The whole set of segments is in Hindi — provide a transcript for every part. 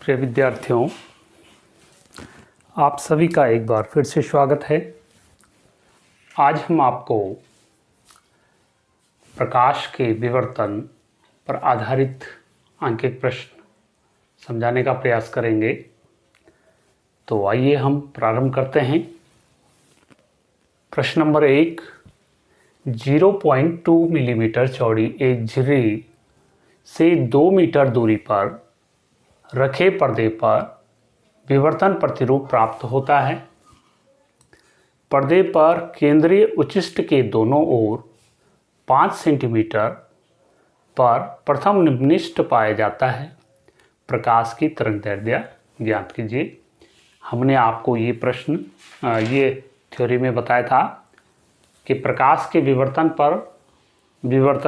प्रिय विद्यार्थियों, आप सभी का एक बार फिर से स्वागत है। आज हम आपको प्रकाश के विवर्तन पर आधारित अंकित प्रश्न समझाने का प्रयास करेंगे। तो आइए हम प्रारंभ करते हैं। प्रश्न नंबर 1, 0.2 मिलीमीटर चौड़ी एक झिर्री से 2 मीटर दूरी पर रखे पर्दे पर विवर्तन प्रतिरूप प्राप्त होता है। पर्दे पर केंद्रीय उच्चिष्ट के दोनों ओर 5 सेंटीमीटर पर प्रथम निम्निष्ट पाया जाता है। प्रकाश की तरंगदैर्ध्य ज्ञात कीजिए। हमने आपको ये प्रश्न ये थ्योरी में बताया था कि प्रकाश के विवर्तन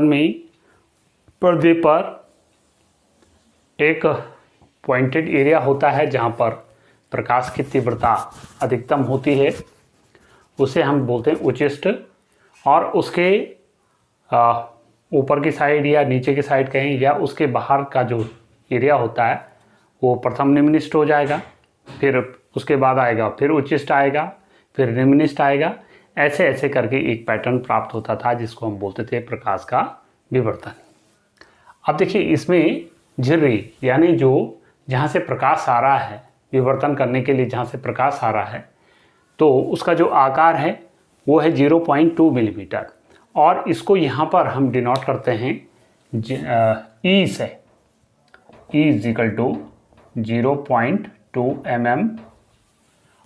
में पर्दे पर एक पॉइंटेड एरिया होता है जहाँ पर प्रकाश की तीव्रता अधिकतम होती है, उसे हम बोलते हैं उच्चिष्ट। और उसके ऊपर की साइड या नीचे की साइड कहें या उसके बाहर का जो एरिया होता है वो प्रथम निम्निष्ट हो जाएगा, फिर उसके बाद आएगा, फिर उच्चिष्ट आएगा, फिर निम्निष्ट आएगा। ऐसे ऐसे करके एक पैटर्न प्राप्त होता था जिसको हम बोलते थे प्रकाश का विवर्तन। अब देखिए, इसमें झिर्री यानी जो जहाँ से प्रकाश आ रहा है, विवर्तन करने के लिए जहाँ से प्रकाश आ रहा है, तो उसका जो आकार है वो है 0.2 मिलीमीटर। और इसको यहाँ पर हम डिनोट करते हैं ई से। E is equal to 0.2 mm।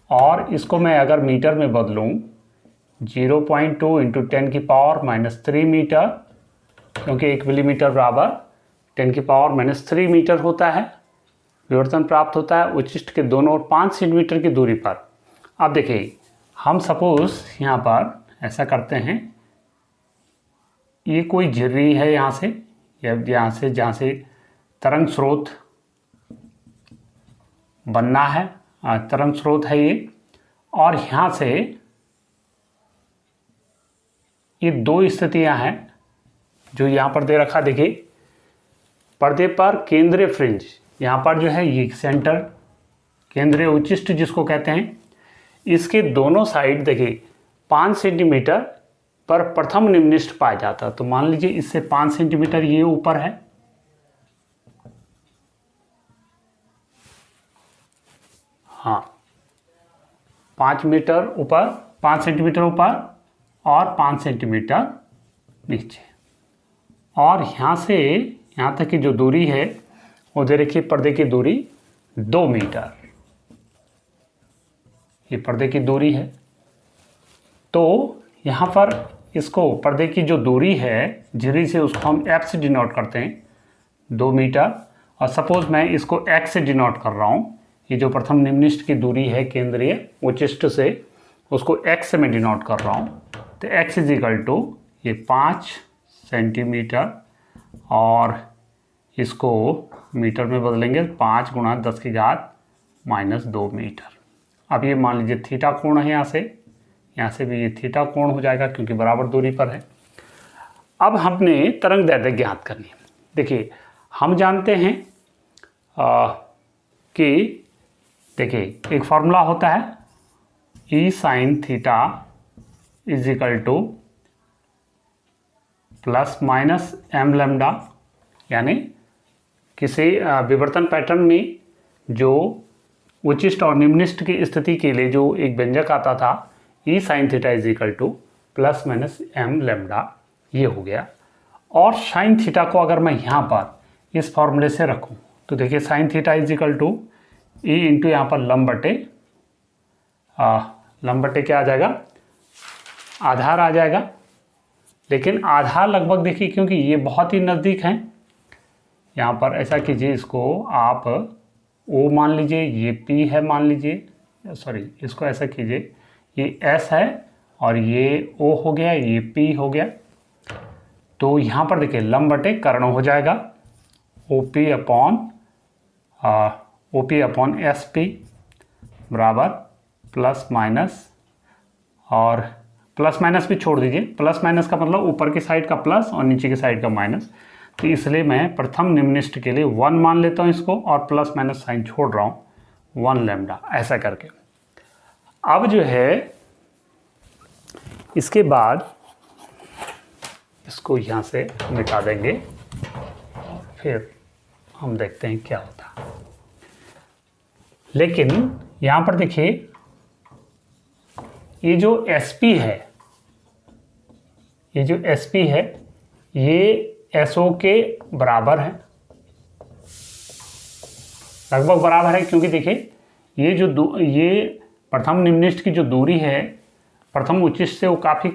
और इसको मैं अगर मीटर में बदलूँ 0.2 इंटू 10⁻³ मीटर, क्योंकि 1 मिलीमीटर बराबर 10⁻³ मीटर होता है। विवर्तन प्राप्त होता है उच्चिष्ट के दोनों ओर 5 सेंटीमीटर की दूरी पर। अब देखिए, हम सपोज यहाँ पर ऐसा करते हैं, ये कोई झिर्री है यहाँ से या जहाँ से तरंग स्रोत बनना है, तरंग स्रोत है ये। और यहाँ से ये दो स्थितियाँ हैं जो यहाँ पर दे रखा। देखिए, पर्दे पर केंद्रीय फ्रिंज, यहाँ पर जो है ये सेंटर केंद्रीय उच्चिष्ट जिसको कहते हैं, इसके दोनों साइड देखिए 5 सेंटीमीटर पर प्रथम निम्निष्ट पाया जाता है। तो मान लीजिए इससे 5 सेंटीमीटर ये ऊपर है, हाँ 5 मीटर ऊपर, 5 सेंटीमीटर ऊपर और 5 सेंटीमीटर नीचे। और यहाँ से यहाँ तक की जो दूरी है वो दे रखी है, पर्दे की दूरी 2 मीटर, ये पर्दे की दूरी है। तो यहाँ पर इसको पर्दे की जो दूरी है झिर्री से, उसको हम f से डिनोट करते हैं 2 मीटर। और सपोज मैं इसको x से डिनोट कर रहा हूँ, ये जो प्रथम निम्निष्ट की दूरी है केंद्रीय उच्चिष्ट से, उसको x से मैं डिनोट कर रहा हूँ। तो x इज इक्वल टू ये 5 सेंटीमीटर और इसको मीटर में बदलेंगे 5 × 10⁻⁻² मीटर। अब ये मान लीजिए थीटा कोण है, यहाँ से भी ये थीटा कोण हो जाएगा क्योंकि बराबर दूरी पर है। अब हमने तरंगदैर्ध्य ज्ञात करनी है। देखिए, हम जानते हैं कि देखिए एक फॉर्मूला होता है E sin थीटा is equal to ±m lambda. यानी किसी विवर्तन पैटर्न में जो उच्चिष्ट और निम्निष्ट की स्थिति के लिए जो एक व्यंजक आता था, E sin थीटा is equal to ±m lambda, ये हो गया। और साइन थीटा को अगर मैं यहाँ पर इस फॉर्मूले से रखूँ तो देखिए sine theta is equal to E into यहाँ पर लंब बटे क्या आ जाएगा, आधार आ जाएगा। लेकिन आधार लगभग देखिए, क्योंकि ये बहुत ही नज़दीक हैं, यहाँ पर ऐसा कीजिए, इसको आप O मान लीजिए, ये P है मान लीजिए, सॉरी इसको ऐसा कीजिए, ये S है और ये O हो गया, ये P हो गया। तो यहाँ पर देखिए लंब बटे कर्ण हो जाएगा, OP अपॉन SP बराबर प्लस माइनस, और प्लस माइनस भी छोड़ दीजिए, प्लस माइनस का मतलब ऊपर की साइड का प्लस और नीचे की साइड का माइनस। तो इसलिए मैं प्रथम निम्निष्ठ के लिए 1 मान लेता हूँ इसको, और प्लस माइनस साइन छोड़ रहा हूँ 1 लैम्डा ऐसा करके। अब जो है इसके बाद इसको यहाँ से मिटा देंगे, फिर हम देखते हैं क्या होता है। लेकिन यहाँ पर देखिए ये जो SP है, ये जो SP है ये SO के बराबर है, लगभग बराबर है, क्योंकि देखिए ये जो ये प्रथम निम्निष्ठ की जो दूरी है प्रथम उच्चिष्ठ से वो काफ़ी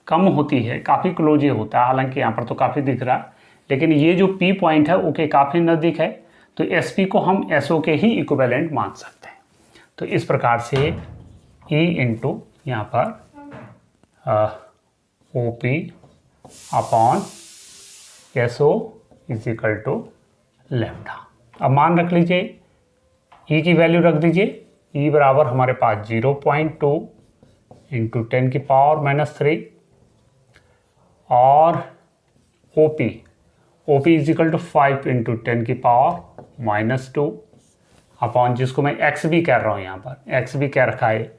कम होती है, काफ़ी क्लोज होता है। हालांकि यहाँ पर तो काफ़ी दिख रहा है, लेकिन ये जो P पॉइंट है वो के काफ़ी नज़दीक है, तो SP को हम SO के ही इक्विवेलेंट मान सकते हैं। तो इस प्रकार से E इंटू यहाँ पर OP upon SO is equal to lambda. अब मान रख लीजिए, E की वैल्यू रख दीजिए, E बराबर हमारे पास 0.2 इंटू 10 की पावर माइनस 3, और OP is equal to 5 into 10 की पावर माइनस 2 अपॉन, जिसको मैं X भी कह रहा हूँ, यहाँ पर X भी कह रखा है,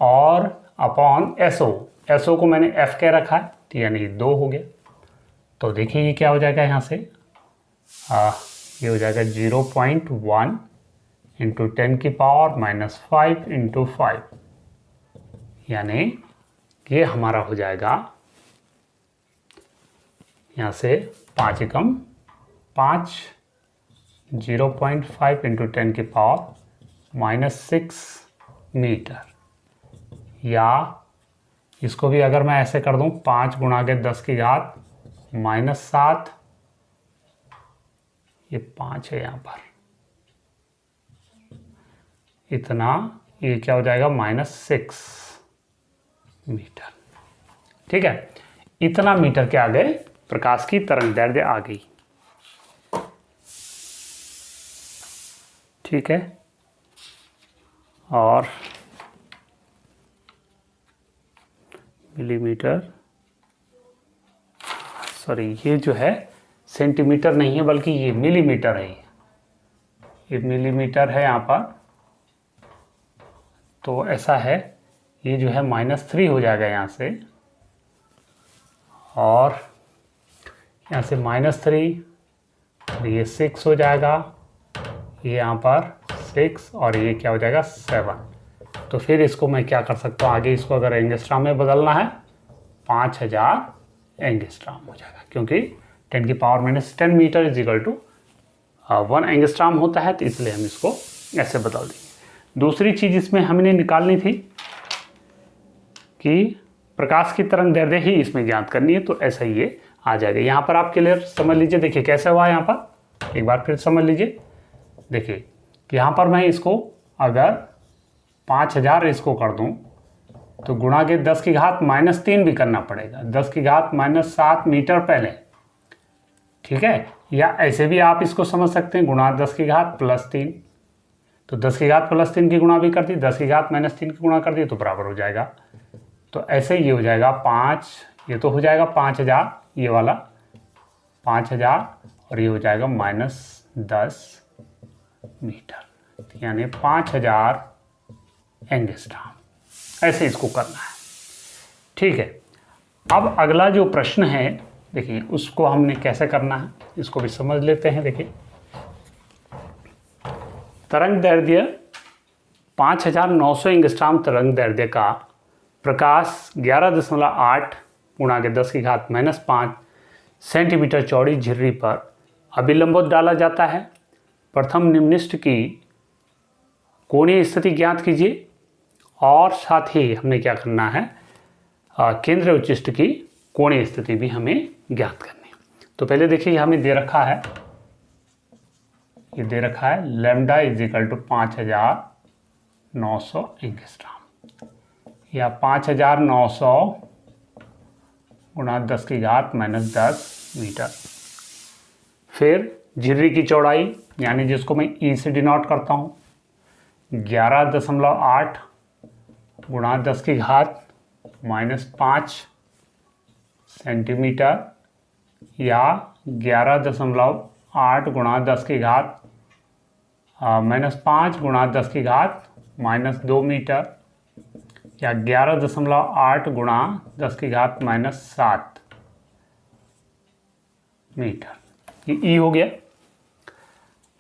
और अपॉन SO को मैंने F कह रखा है, तो यानी 2 हो गया। तो देखिए ये क्या हो जाएगा यहाँ से, ये हो जाएगा 0.1 इंटू 10 की पावर माइनस 5 इंटू 5, यानी ये हमारा हो जाएगा यहाँ से 5 एकम 5, 0.5 इंटू 10 की पावर माइनस 6 मीटर, या इसको भी अगर मैं ऐसे कर दूं 5 गुणा के 10 की घात माइनस 7, ये 5 है यहाँ पर, इतना, ये क्या हो जाएगा माइनस 6 मीटर। ठीक है, इतना मीटर के आगे प्रकाश की तरंग दैर्ध्य आ गई। ठीक है, और मिलीमीटर, सॉरी ये जो है सेंटीमीटर नहीं है बल्कि ये मिलीमीटर है, ये मिलीमीटर है यहाँ पर। तो ऐसा है, ये जो है -3 हो जाएगा यहाँ से, और यहाँ से -3, ये 6 हो जाएगा, ये यहाँ पर 6, और ये क्या हो जाएगा 7। तो फिर इसको मैं क्या कर सकता हूँ, आगे इसको अगर एंगस्ट्राम में बदलना है 5000 एंगस्ट्राम हो जाएगा, क्योंकि 10 की power -10 metre is equal to 1 angstrom होता है, तो इसलिए हम इसको ऐसे बदल देंगे। दूसरी चीज़ इसमें हमने निकालनी थी कि प्रकाश की तरंग दैर्ध्य ही इसमें ज्ञात करनी है, तो ऐसा ही ये आ जाएगा। यहाँ पर आप क्लियर समझ लीजिए, देखिए कैसे हुआ यहाँ पर, एक बार फिर समझ लीजिए। देखिए यहाँ पर मैं इसको अगर 5000 इसको कर दूँ तो गुणा के 10 की घात -3 भी करना पड़ेगा, 10 की घात -7 मीटर पहले। ठीक है, या ऐसे भी आप इसको समझ सकते हैं, गुणा 10 की घात +3, तो 10 की घात +3 की गुणा भी कर दी, 10 की घात -3 की गुणा कर दी, तो बराबर हो जाएगा। तो ऐसे ये हो जाएगा 5, ये तो हो जाएगा 5000, ये वाला 5000, और ये हो जाएगा -10 मीटर, यानी 5000 एंगस्ट्राम। ऐसे इसको करना है। ठीक है, अब अगला जो प्रश्न है, देखिए उसको हमने कैसे करना है, इसको भी समझ लेते हैं। देखिए तरंग दैर्ध्य 5900 एंगस्ट्राम तरंग दैर्ध्य का प्रकाश 11.8 गुणा के 10 की घात -5 सेंटीमीटर चौड़ी झिर्री पर अभिलंबोत डाला जाता है। प्रथम निम्निष्ठ की कोणीय स्थिति ज्ञात कीजिए, और साथ ही हमने क्या करना है, केंद्र उच्चिष्ठ की कोणीय स्थिति भी हमें ज्ञात करनी है। तो पहले देखिए हमें दे रखा है, ये दे रखा है lambda is equal to 5900 angstrom, या 5900 गुणा 10 की घात -10 मीटर। फिर झिर्री की चौड़ाई, यानी जिसको मैं ई से डिनोट करता हूँ, 11.8 गुणा 10 की घात -5 सेंटीमीटर, या 11.8 गुणा 10 की घात -5 गुणा 10 की घात -2 मीटर, या 11.8 गुणा 10 की घात -7 मीटर। ये ई हो गया।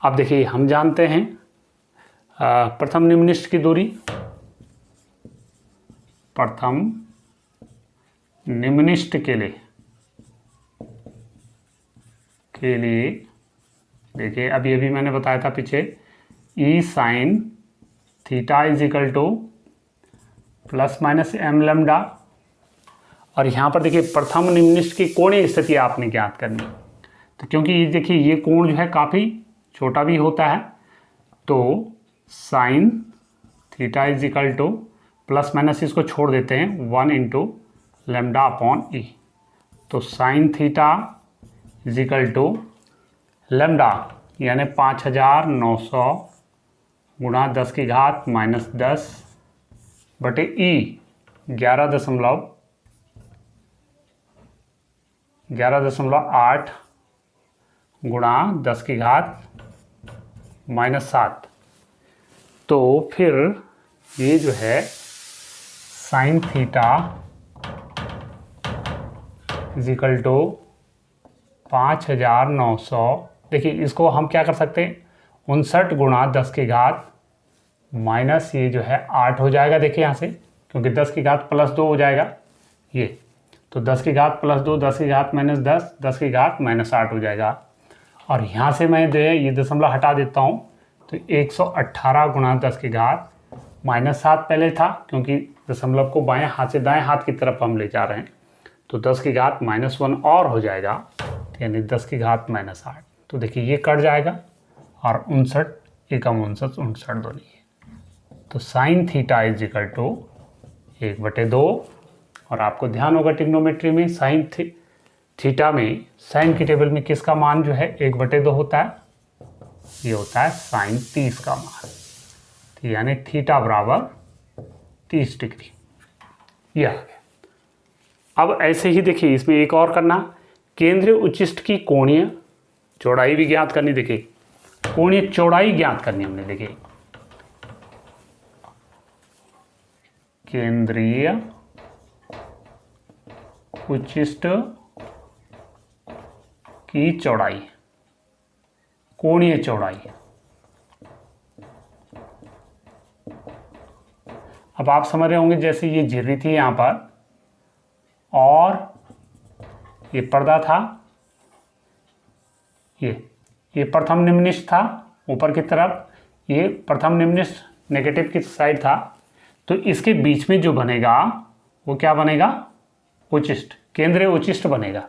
अब देखिए हम जानते हैं प्रथम निम्नलिखित की दूरी, प्रथम निम्नलिखित के लिए देखिए अभी मैंने बताया था पीछे, E sine theta is equal to ±m lambda. और यहाँ पर देखिए प्रथम निम्नलिखित की कोणीय स्थिति आपने ज्ञात करनी, तो क्योंकि ये देखिए ये कोण जो है काफ़ी छोटा भी होता है, तो sine theta is equal to ± इसको छोड़ देते हैं 1 × λ/e, तो sine theta is equal to lambda यानी 5900 गुणा 10 की घात -10 बटे ई 11.8 गुणा 10 की घात -7। तो फिर ये जो है sine theta is equal to 5900, देखिए इसको हम क्या कर सकते हैं, 59 गुणा 10 की घात माइनस ये जो है 8 हो जाएगा। देखिए यहाँ से क्योंकि 10 की घात +2 हो जाएगा ये, तो 10 की घात +2, 10 की घात -10, 10 की घात -8 हो जाएगा। और यहाँ से मैं जो है ये दशमलव हटा देता हूँ, तो 118 गुणा 10 की घात -7 पहले था, क्योंकि दशमलव को बाएं हाथ से दाएं हाथ की तरफ हम ले जा रहे हैं, तो 10 की घात -1 और हो जाएगा, यानी 10 की घात -8। तो देखिए ये कट जाएगा और 59 एकम 59 59 दो लिए, तो sine theta is equal to 1/2। और आपको ध्यान होगा ट्रिग्नोमेट्री में साइन थीटा में साइन की टेबल में किसका मान जो है 1/2 होता है, ये होता है साइन 30 का मान, तो यानी थीटा बराबर 30 डिग्री। ये आ गया। अब ऐसे ही देखिए इसमें एक और करना, केंद्रीय उच्चिष्ट की कोणीय चौड़ाई भी ज्ञात करनी। देखिए कोणीय चौड़ाई ज्ञात करनी हमने, देखिए केंद्रीय उच्चिष्ट की चौड़ाई, कोणीय चौड़ाई। अब आप समझ रहे होंगे जैसे ये झिर्री थी यहाँ पर और ये पर्दा था, ये प्रथम निम्नलिखित था ऊपर की तरफ, ये प्रथम निम्नलिखित नेगेटिव की साइड था, तो इसके बीच में जो बनेगा वो क्या बनेगा, उच्चिष्ट, केंद्रीय उच्चिष्ट बनेगा।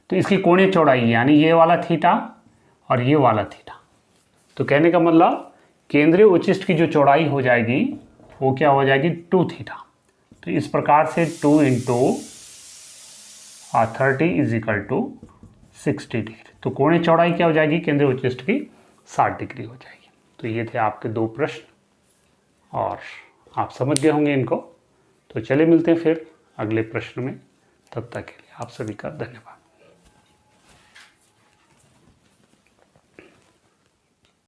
तो इसकी कोणीय चौड़ाई यानी ये वाला थीटा और ये वाला थीटा, तो कहने का मतलब केंद्रीय उच्चिष्ट की जो चौड़ाई हो जाएगी वो क्या हो जाएगी 2 थीटा। तो इस प्रकार से 2 × 30 इज इक्वल टू 60 डिग्री। तो कोणीय चौड़ाई क्या हो जाएगी केंद्रीय उच्चिष्ट की 60 डिग्री हो जाएगी। तो ये थे आपके 2 प्रश्न और आप समझ गए होंगे इनको। तो चलिए मिलते हैं फिर अगले प्रश्न में, तब तक के लिए आप सभी का धन्यवाद।